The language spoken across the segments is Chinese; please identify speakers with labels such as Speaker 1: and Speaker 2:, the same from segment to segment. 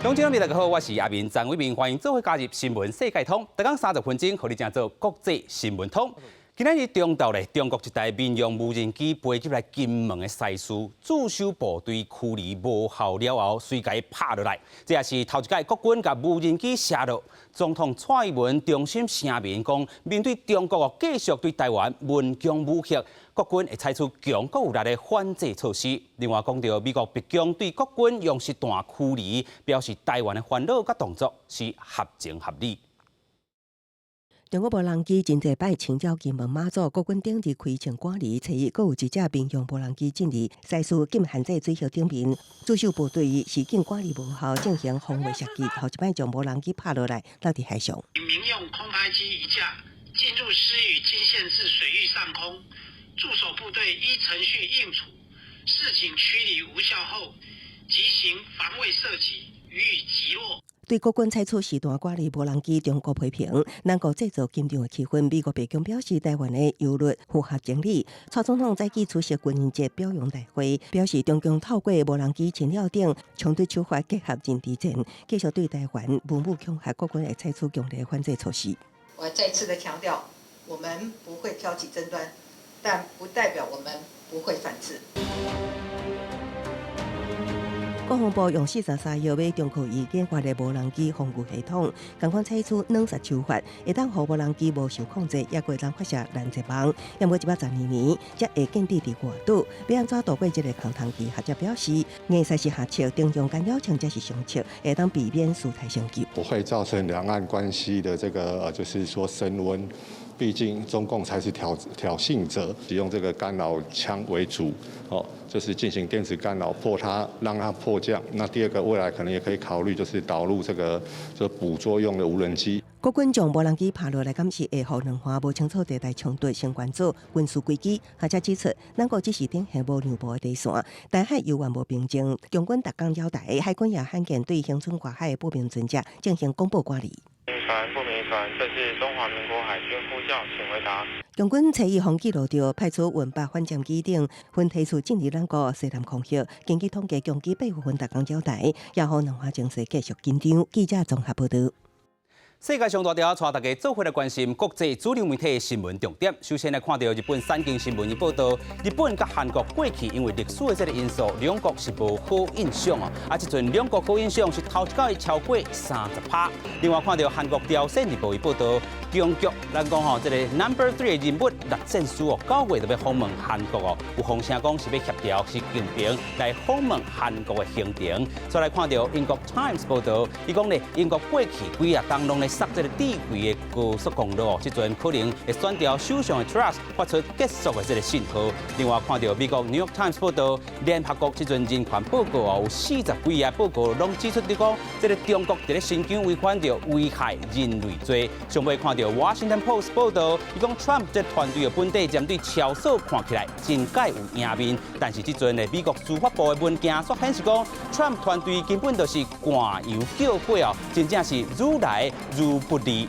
Speaker 1: 乡亲朋友大家好，我是阿明张伟明，欢迎做伙加入新闻世界通。每讲30分钟，和你正做国际新闻通。今日中昼咧，中国一台民用无人机飞入来金门的西施，驻守部队驱离无效了后，随即拍落来。这也是头一届国军甲无人机射落。总统蔡英文重申声明讲，面对中国继续对台湾文攻武吓，国军会采取强国有力的反制措施。另外讲到美国北京对国军用实弹驱离，表示台湾的烦恼甲动作是合情合理。
Speaker 2: 中国无人机真济摆清剿金门马祖，国军顶日开枪赶离，初一，阁有一只民用无人机进入西施禁限制水峡顶面，驻守部队示警赶离无效，进行防卫射击，头一摆将无人机拍落来，落伫海上。
Speaker 3: 民用空拍机一架进入施予金县市水域上空，驻守部队依程序应处，示警驱离无效后，即行防卫射击，予以击落。
Speaker 2: 对国军采取实弹赶离无人机，中国批评能够制造紧张的气氛。美国白宫表示，台湾的忧虑符合情理。蔡总统早起出席军人节表扬大会，表示中共透过无人机侵扰等枪对手法结合人敌战，继续对台湾武恐吓，国军会采取强烈反制措施。
Speaker 4: 我再次的强调，我们不会挑起争端，但不代表我们不会反制。
Speaker 2: 国防部用43亿为中国已研发的无人机防御系统，同款采取冷杀手法，会当让无人机无受控制，也会当发射拦截网。要过112年，才会建立伫外岛。要安怎度过这个空窗期？学者表示，硬塞是下策，定用干扰枪才是上策，会当避免事态升级，
Speaker 5: 不会造成两岸关系的这个就是说升温。毕竟中共才是挑衅者，使用这个干扰枪为主，就是进行电子干扰，让它迫降。那第二个，未来可能也可以考虑，就是导入这个就捕捉用的无人机。
Speaker 2: 国军将无人机拍落来，敢是会互两岸无清楚地带冲突相关组军事轨迹。学者指出，咱国只是典型无两步的底线，台海犹原无平静。中军逐工交代，海军也罕见对恒春外海的不明船只进行公布管理。
Speaker 6: 船不明船，这是中华民国海军呼叫，请回答。
Speaker 2: 中军初一防记录着派出运8反舰机等，分提出进入咱国西南空域。根据统计，共计8分逐工交代，也让两岸情势继续紧张。记者综合报道。
Speaker 1: 世界上大条，带大家做伙来关心国际主流媒体的新闻重点。首先来看到日本产经新闻报道，日本甲韩国过去因为历史的这个因素，两国是无好印象哦。这阵两国好印象是头一届超过30%。另外看到韩国朝鲜日报报道，中国咱讲这个 No.3 的人物栗战书9月就要访问韩国哦，有风声讲是要协调习近平来访问韩国的行程。再来看到英国 Times 报道，伊讲呢，英国过去几啊当中咧。塞这个地位的高速公路，这阵可能会选调首相的 Truss 发出结束的这个信号。另外看到美国 New York Times 报道，联合国这阵人权报告有40几页报告拢指出伫讲，这个中国伫咧新疆违反着危害人类罪。上尾看到 Washington Post 报道，伊讲 Trump 这团队的本地针对超速看起来真介有赢面，但是这阵的美国司法部的文件所显示讲 ，Trump 团队根本就是赶羊叫鬼哦，真正是如来如不离。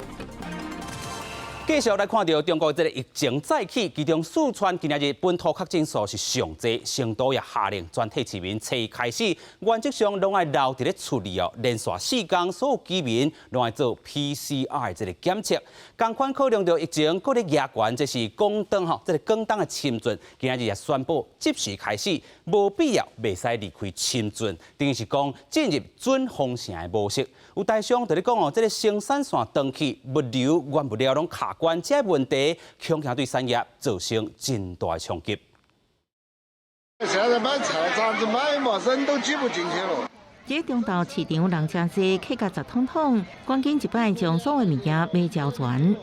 Speaker 1: 继续来看到中国这个疫情再起，其中四川今日本土确诊数是上济，成都也下令全体市民初一开始原则上拢爱留伫咧厝里哦，连续4天所有居民拢爱做 PCR 这个检测。同款考量到疫情搁咧压悬，这是广东这个广东的深圳今日也宣布即时开始无必要袂使离开深圳，等于是讲进入准封城的模式。有台商就咧讲这个生产线断气，物流原物料拢卡关，这问题恐怕对产业造成真大的冲击。
Speaker 7: 现在买菜咋子买嘛，人都挤不进去了。
Speaker 8: 这中昼市场人真多，客家10桶桶，赶紧一摆将所有物件买交全。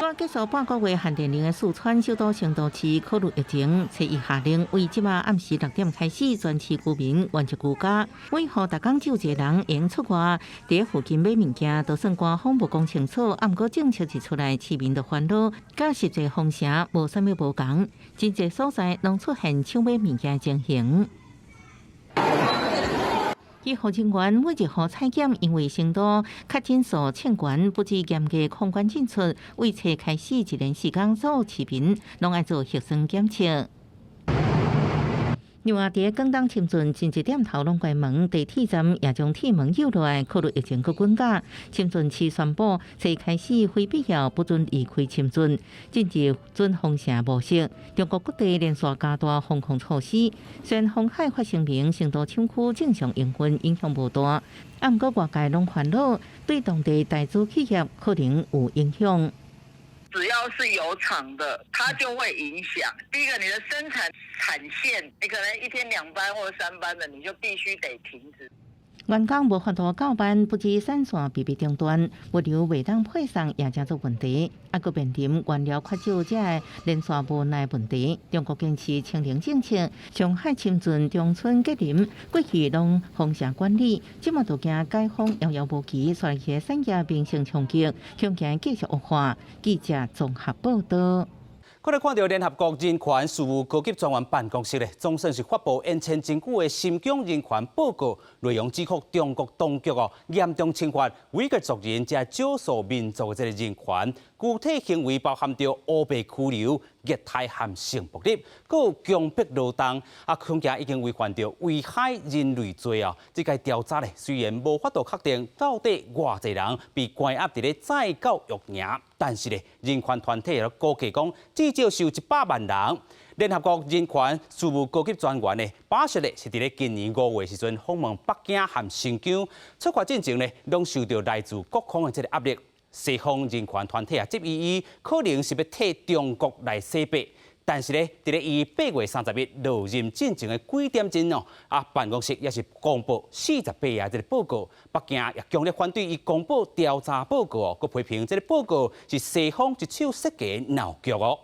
Speaker 8: 刚结束半个月限电令的四川首都成都市，考虑疫情，初一下令为即晚暗时6点开始，全市居民原则居家，为何逐工就一个人用出外，伫附近买物件，就算官方无讲清楚，啊，毋过政策一出来，市民就烦恼，甲实际封城无啥物无共，真侪所在拢出现抢买物件情形。医护人员每日户采检，因为成都确诊数欠悬，不止严格控管进出，为初开始一连4天，所有市民拢爱做核酸检测。另外，伫广东深圳前一点头拢关门，地铁站也将铁门摇落来，考虑疫情搁滚加。深圳市宣布，即开始非必要不准离开深圳，禁止准风城模式。中国各地连续加大防控措施，虽然红海发声明成都厂区正常营运影响无大，毋过外界拢烦恼，对当地大资企业可能有影响。
Speaker 9: 只要是有厂的，它就会影响。第一个，你的生产产线，你可能1天2班或3班的，你就必须得停止。
Speaker 8: 员工无法度交班，不止产线被中断，物流未当配送也真做问题，搁面临原料缺少这个连续无奈问题。中国坚持清零政策，上海、深圳、中村、吉林过去拢封城管理，即马就惊解封遥遥无期，所以个产业变成冲击，恐惊继续恶化。记者综合报道。
Speaker 1: 我哋看到联合国人权事务高级专员办公室总算是发布延前真久的新疆人权报告，内容指控中国当局严重侵犯维吾尔族人及少数民族的人权，具体行为包含着乌白拘留、虐待和性暴力，还有强迫劳动，恐惊已经违反着危害人类罪啊！这个调查虽然无法度确定到底偌济人被关押伫咧再教育营，但是人权团体估计讲，至少是有100万人。联合国人权事务高级专员巴什是伫咧今年5月时阵访问北京和新疆，出发进前拢受到来自各方的这个压力。西方人权团体质疑伊可能是要替中国来洗白，但是伫咧伊8月30日落任进前的几点钟办公室也是公布48页这个报告，北京也强烈反对伊公布调查报告佮批评这个报告是西方一手设计的闹剧哦。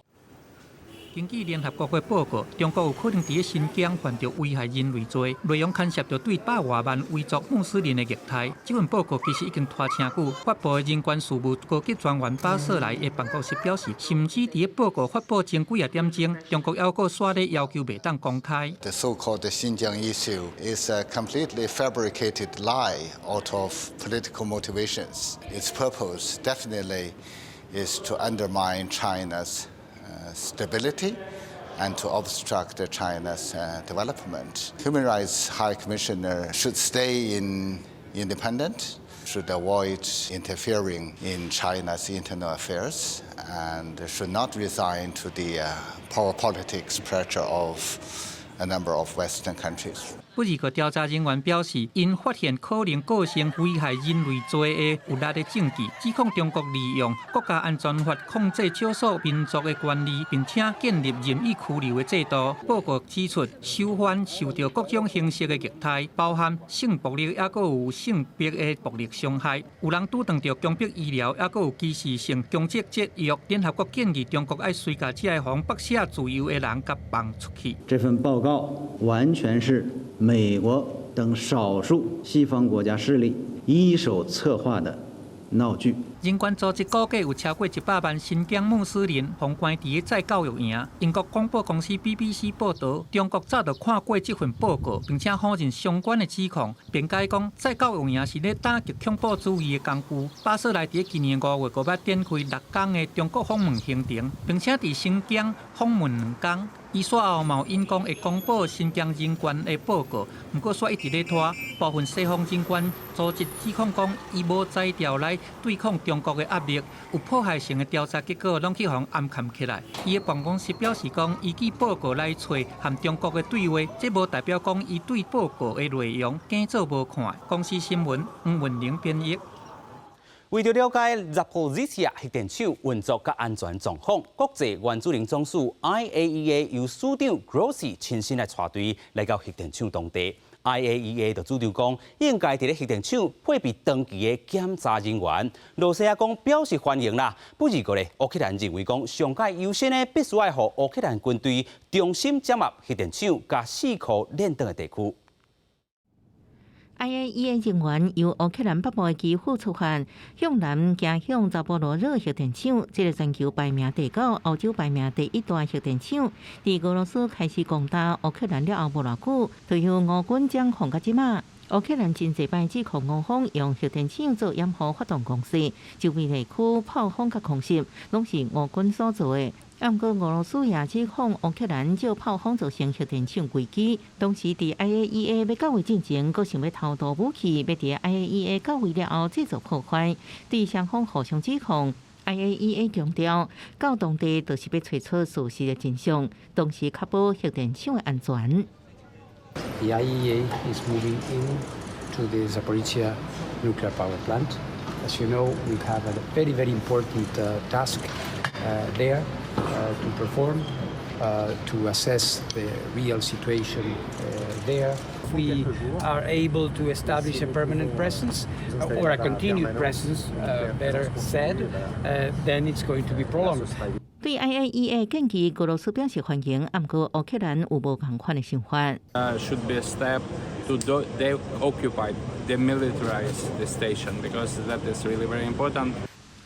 Speaker 10: 根据联合国的报告，中国有可能伫新疆犯着危害人类罪，内容牵涉到对100多万维族穆斯林的虐待。这份报告其实已经拖真久，发布的人权事务高级专员巴瑟莱的办公室表示，甚至伫报告发布前几点钟，中国还佫刷咧要求袂当公开。
Speaker 11: The so-called Xinjiang issue is a completely fabricated lie out of political motivations. Its purpose definitely is to undermine China's stability and to obstruct China's development. Human Rights High Commissioner should stay independent, should avoid interfering in China's internal affairs, and should not resign to the power politics pressure of a number of Western countries.
Speaker 10: 不二个调查人员表示，因发现可能构成危害人类罪的有力的证据，指控中国利用国家安全法控制少数民族的权利，并且建立任意拘留的制度。报告指出，囚犯受到各种形式的虐待，包含性暴力，也佫有性别的暴力伤害。有人拄当着强迫医疗，也佫有歧视性攻击节育。联合国建议中国要随家这个防白色自由的人甲放出去。
Speaker 12: 这份报告完全是美国等少数西方国家势力一手策划的闹剧。
Speaker 10: 人权组织估计有超过100万新疆穆斯林被关伫再教育营。英国广播公司 BBC 报道，中国早就看过这份报告，并且否认相关的指控，辩解讲再教育营是咧打击恐怖主义的工具。巴瑟莱伫今年5月5日展开6天的中国访问行程，并且伫新疆访问2天。伊随后嘛有因公会公布新疆人权的报告，不过却一直咧拖。部分西方人权组织指控讲，伊无在调来对抗中国的压力，有迫害性的调查结果拢去互暗藏起来。伊的办公室表示讲，依据报告来找和中国的对话，这无代表讲伊对报告的内容假做无看。公司新闻黄文玲编译。
Speaker 1: 为了解扎波罗热核电厂运作及安全状况，国际原子能总署 IAEA 由署长 Grossi 亲身来带队来到核电厂当地。IAEA 就主张讲，应该伫咧核电厂配备长期的检查人员。罗西亚讲表示欢迎啦，不过乌克兰认为讲上界优先呢，必须要让乌克兰军队重新掌握核电厂甲4颗炼灯的地区。
Speaker 8: IAEA 人员由乌克兰北部的基辅出发，向南行向扎波罗热核电厂，这个全球排名第9、欧洲排名第1大核电厂。伫俄罗斯开始攻打乌克兰了后无偌久，就由俄军将防到即马。乌克兰真济摆指控俄方用核电厂做掩护发动攻势，周边地区炮轰甲空袭拢是俄军所做的。不过，俄罗斯也指控乌克兰借炮轰造成核电厂危机，同时伫 IAEA 要到位进前，阁想要偷渡武器，要伫 IAEA 到位了后制造破坏，对双方互相指控。IAEA 强调，到当地就是要找出事实的真相，同时确保核电厂的安全。
Speaker 13: The IAEA is moving into the Zaporizhzhia nuclear power plant. As you know, we have a very, very important task there to perform, to assess the real situation there. If we are able to establish a permanent presence, or a continued presence, better said, then it's going to be prolonged.
Speaker 8: 对 IAEA 建议俄罗斯表示欢迎，不过乌克兰有无同款的想法。
Speaker 14: Should be a step to deoccupy, demilitarize the station because that is really very important.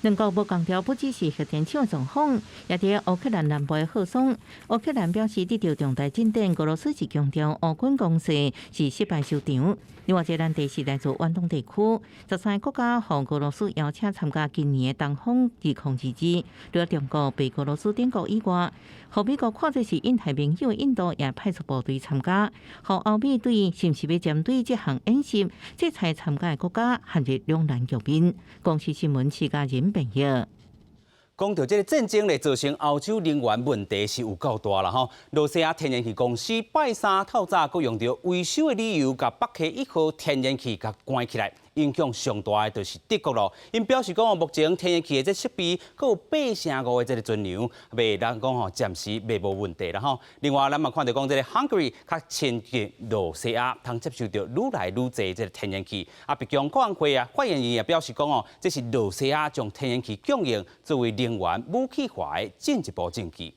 Speaker 8: 两国无强调不只是核电厂的状况，也伫乌克兰南部的赫松。乌克兰表示得到重大进展，俄罗斯是强调乌军攻势是失败收场。另外，这咱第是来自远东地区，13个国家向俄罗斯邀请参加今年的东方自控之日。除了中国被俄罗斯点国以外，和美国看作是印太盟友的印度也派出部队参加。和欧美对是毋是要针对这项演习制裁参加的国家，陷入两难局面。公司新闻持家人朋友。
Speaker 1: 讲到这个战争咧，造成欧洲能源问题是有够大啦吼。罗西亚天然气公司拜三透早，佮用着维修的理由，甲北溪1号天然气甲关起来。影响上大的就是德国咯。因表示讲目前天然气的这设备，佮有8%的这个存量，袂当讲吼暂时袂无问题啦吼。另外，咱嘛看到讲这个 Hungary 较亲近罗西亚，通接受到愈来愈侪这个天然气。北京国安会发言人也表示讲这是罗西亚将天然气供应作为能源武器化的进一步证据。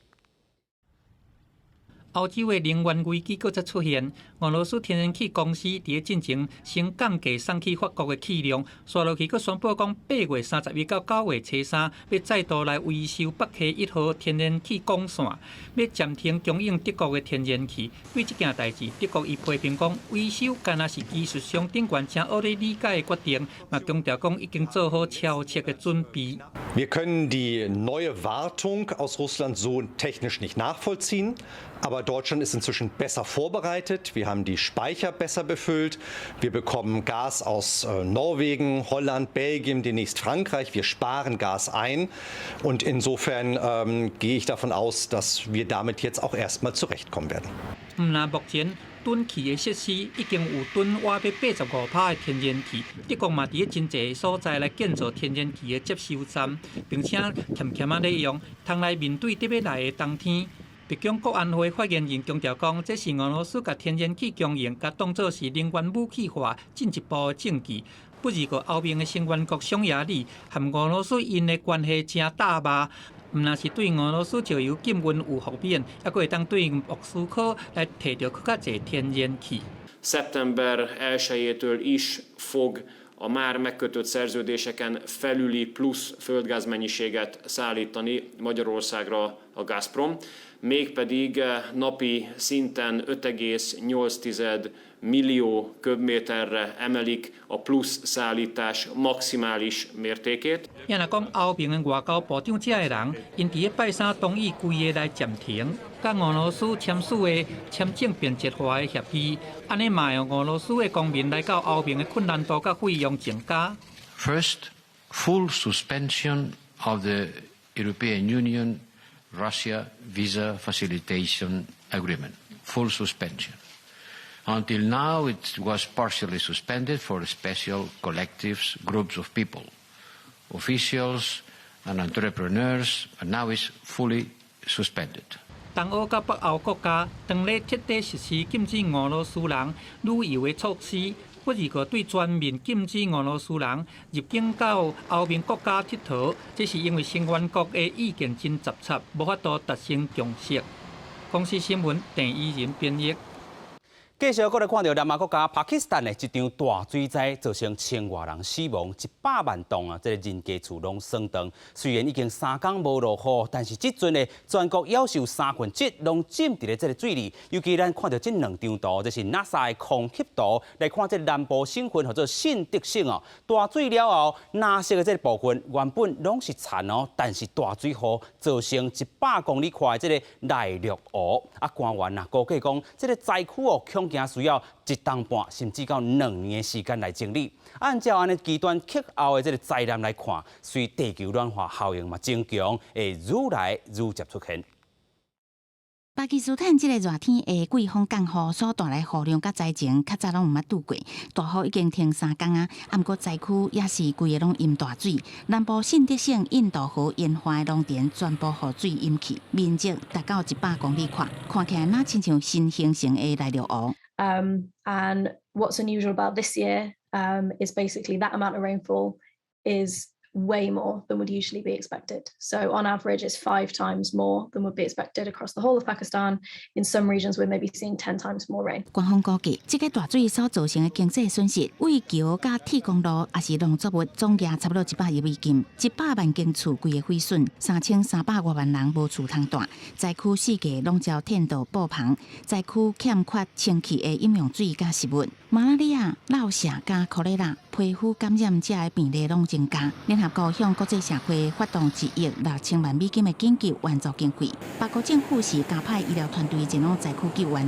Speaker 10: 欧洲的能源危机搁再出现，俄罗斯天然气公司伫进前先降价送去法国的气量，刷落去搁宣布讲8月31到9月初3要再度来维修北溪1号天然气管线，要暂停供应德国的天然气。为这件代志，德国伊批评讲维修敢若是技术上顶悬且恶理理解的决定，嘛强调讲已经做好超切的准备。
Speaker 15: Wir können die neue Wartung aus Russland so technisch nicht nachvollziehen. Aber Deutschland ist inzwischen besser vorbereitet. Wir haben die Speicher besser befüllt. Wir bekommen Gas aus Norwegen, Holland, Belgien, demnächst Frankreich. Wir sparen Gas ein. Und insofern gehe ich davon aus, dass wir damit jetzt auch erstmal zurechtkommen werden.
Speaker 10: 目前囤气的设施已经有囤挖约85%的天然气，德国嘛伫真侪所在来建造天然气的接收站，并且欠啊利用，通来面对特别来的冬天。北京国安会发言人强调讲，这是俄罗斯甲天然气供应，甲当作是能源武器化进一步的证据。不如个欧盟的成员国匈牙利和俄罗斯因的关系正大麻，唔但是对俄罗斯石油禁运有负面，还会当对莫斯科来摕到更加侪天然气。
Speaker 16: Szeptember 1-től is fog a már megkötött szerződéseken felüli plusz földgázmennyiséget szállítani Magyarországra a Gazprom, mégpedig napi szinten 5,8 millió köbméterre emelik a plusz szállítás maximális mértékét.
Speaker 10: 也若讲欧盟的外交部长这个人，因伫拜三同意规个来暂停，甲俄罗斯签署的签证便捷化的协议，安尼嘛让俄罗斯的公民来到欧盟的困难度甲费用增加。
Speaker 17: First, full suspension of the European Union Russia visa facilitation agreement. Full suspension. Until now, it was partially suspended for special collectives, groups of people, officials and entrepreneurs, and now it's fully suspended.
Speaker 10: 东欧甲北欧国家当咧彻底实施禁止俄罗斯人旅游的措施，不如个对全面禁止俄罗斯人入境到欧盟国家佚佗，这是因为成员国的意见真杂杂，无法度达成共识。公司新闻郑依仁编译。
Speaker 1: 继续过来看到南亚国家巴基斯坦的一场大水灾，造成1000多人死亡，100万栋这个人家厝拢损断。虽然已经3天无落雨，但是即阵的全国夭寿1/3拢浸伫咧这个水里。尤其咱看到这2张图，这是 NASA 的空气图，来看这南部省份或者新德省哦，大水了后，蓝色的这个部分原本拢是田哦，但是大水后造成100公里宽的这个内陆湖。官员估计讲，这个灾区哦，恐惊需要1冬半甚至到2年的时间来整理。按照安尼极端气候的这个灾难来看，随地球暖化效应嘛增强，会愈来愈接出现。
Speaker 18: 巴基斯坦这个热天的季风降雨所带来雨量甲灾情，较早拢毋捌拄过。大雨已经停3天啊，毋过灾区也是规个拢淹大水。南部新德省印度河沿岸的农田全部雨水淹去，面积达到100公里宽，看起来哪亲像新形成的内陆湖。
Speaker 19: And what's unusual about this year is basically that amount of rainfall is way more than would usually be expected. So on average, it's 5 times more than would be expected across the whole of Pakistan. In some regions, we're maybe seeing 10 times more rain.
Speaker 18: 官方估计，这个大水所造成的经济损失，为桥甲铁公路也是农作物总价差不多100亿美金，100万间厝规个毁损，3300多万人无厝通住，灾区四界拢遭天道布防，灾区欠缺清气的饮用水甲食物，马拉利亚、落疝甲科雷拉、皮肤感染者的病例拢增加。联合国向国际社会发动1亿6千万美金的紧急援助经费，巴国政府是加派医疗团队前往灾区救援。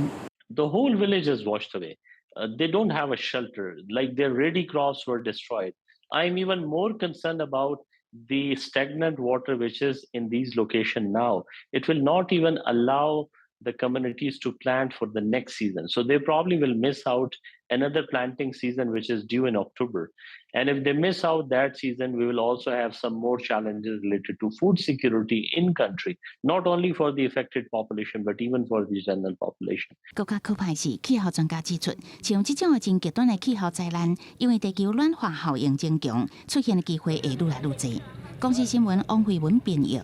Speaker 20: The whole village is washed away. They don't have a shelter. Like their ready crops were destroyed. I'm even more concerned about the stagnant water which is in these locations now. It will not even allow the communities to plant for the next season. So they probably will miss out another planting season which is due in October. And if they miss out that season, we will also have some more challenges related to food security in country, not only for the affected population, but even for the general population.
Speaker 18: 更加可怕是气候专家指出，像这种真极端的气候灾难，因为地球暖化效应增强，出现的机会会愈来愈多。公司新闻王慧文编译。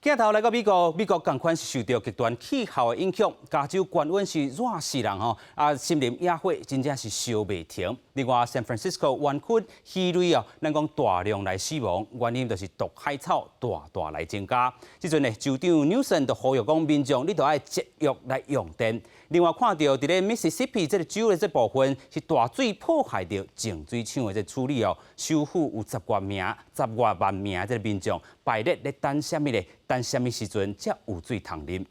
Speaker 1: 镜头来到美国，美国同款是受到极端气候的影响，加州高温是热死人吼，森林野火真正是烧袂停。另外，San Francisco 湾区鱼类咱讲大量来死亡，原因就是毒海草大来增加。即阵呢，州长 Newsom 就呼吁讲民众，你都要节约来用电。另外，看到伫咧 Mississippi 这个州的这部分是大水破坏到净水厂的这处理首府有10多万名这个民众排列咧等什么咧？等什么时阵才有水通啉？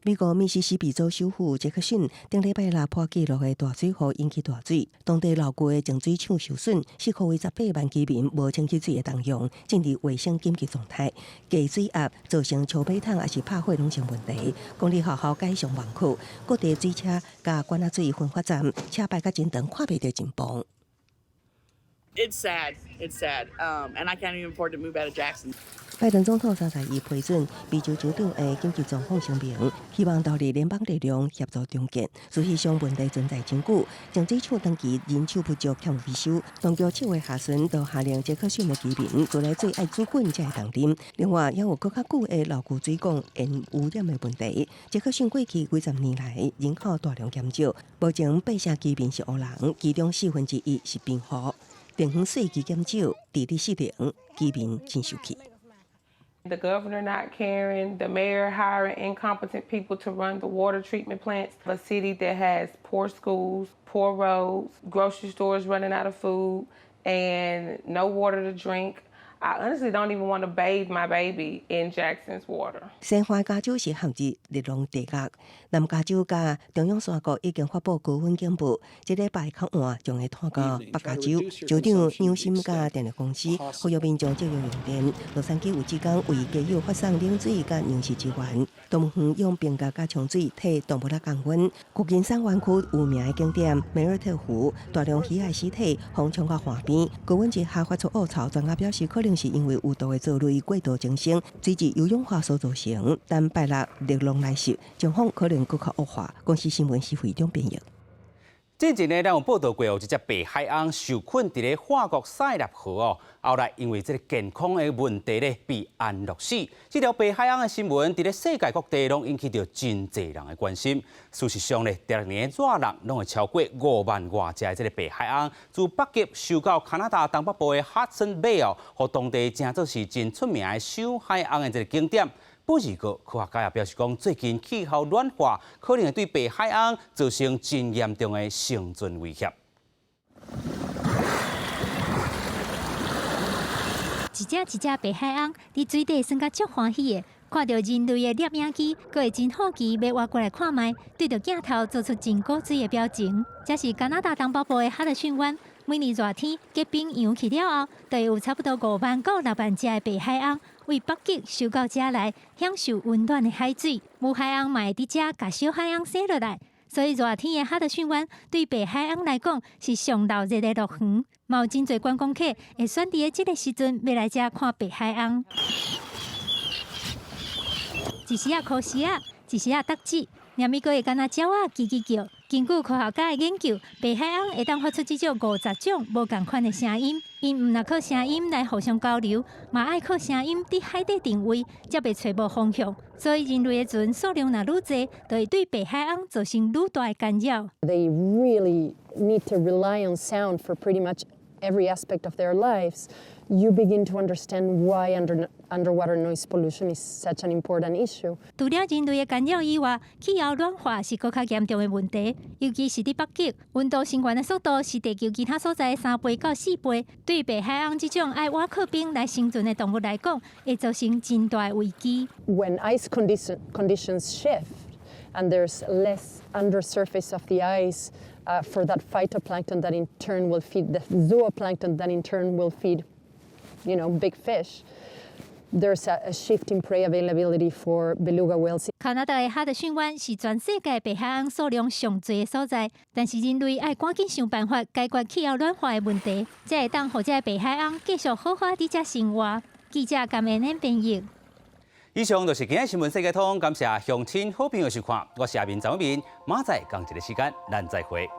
Speaker 2: 美国密西西比州首府杰克逊顶礼拜六破纪录的大水河引起大水，当地老旧的净水厂受损，使可为18万居民无清洁水的动用进入卫生紧急状态。低水压造成桥尾桶也是拍火拢成问题，公立学校改上网课，各地水车甲管仔水分发站车牌甲真长，看袂到前方。
Speaker 21: It's sad. It's sad. And I can't even afford to move out of Jackson.
Speaker 2: 拜登总统32日批准美州州长的紧急状况声明，希望投入联邦力量协助重建。事实上，问题存在真久，净水厂长期人手不足，欠维修。当局7月下旬就下令杰克逊的居民做来最爱煮滚才会当啉。另外，也有更较久的老旧水管因污染的问题。杰克逊过去几十年来人口大量减少，目前8成居民是黑人，其中1/4是贫户。电风水期减少，地理失灵，居民真受气。
Speaker 22: The governor not caring, the mayor hiring incompetent people to run the water treatment plants, a city that has poor schools, poor roads, grocery stores running out of food, and no water to drink. I honestly don't even want to bathe my baby in Jackson's water.
Speaker 2: 西方加州是陷入热浪地狱，南加州甲中央山谷已经发布高温警报，这礼拜较晚将会拖到北加州。州长纽森甲电力公司呼吁民众节约用电。洛杉矶有职工为家友发送冷水甲粮食支援，动物园用冰架甲冲水替动物降温。旧金山湾区有名的景点梅尔特湖，大量鱼仔尸体放冲到河边，高温之下发出恶臭，专家表示可能是因为有毒的藻类过度增生，随之由氧化所造成。但拜六热浪来袭，情况可能更较恶化。公司新闻是会中编译。
Speaker 1: 之前呢，咱有报道过，有一只白海翁受困伫咧法国塞纳河哦，后来因为这个健康的问题咧，被安乐死。这条白海翁的新闻，伫咧世界各地拢引起着真侪人的关心。事实上呢，第二年热人拢会超过5万外只的这个白海翁，自北极收到加拿大东北部的哈森贝哦，和当地正做是真出名的赏海翁的这个景点。不过，科学家也表示讲，最近气候暖化可能会对白海翁造成真严重的生存威胁。
Speaker 3: 一只白海翁伫水底算甲足欢喜的，看到人类的摄影机，佫会真好奇要活过来看卖，对着镜头做出真古锥的表情。这是加拿大东北部的哈德逊湾，每年热天结冰扬起了后，就有差不多5万到6万只的白海翁。为北极收到这来，享受温暖的海水。母海翁嘛会伫这甲小海翁生落来，所以热天的哈德逊湾对白海翁来讲是上闹热的乐园。嘛有真侪观光客会选伫这个时阵要来这看白海翁。一时考试一时答字，连咪个会敢若鸟仔叽叽叫。根据科学家的研究，白海翁会当发出至少50种无共款的声音。因毋若靠声音来互相交流，嘛爱靠声音伫海底定位，才袂找无方向。所以人类的船数量若愈侪，就会对白海翁造成愈大的干扰。
Speaker 4: They really need to rely on sound for pretty much every aspect of their lives. You begin to understand why underwater noise pollution is such an important issue.
Speaker 3: 除了人类的干扰以外，气候暖化是更较严重的问题，尤其是伫北极，温度升高的速度是地球其他所在的3倍到4倍。对白海翁这种爱挖靠冰来生存的动物来讲，会造成真大的危机。
Speaker 4: When ice conditions shift and there's less undersurface of the ice for that phytoplankton that in turn will feed the zooplankton that in turn will feed big fish. There's a shift in prey availability for beluga whales.
Speaker 3: 加拿大的哈德逊湾是全世界白海翁数量上侪的所在，但是人类爱赶紧想办法解决气候暖化的问题，才会当让这白海翁继续好好伫这生活。记者感恩编译。
Speaker 1: 以上就是今日新闻世界通，感谢乡亲好朋友收看，我是阿明张伟明，马仔同一个时间，咱再会。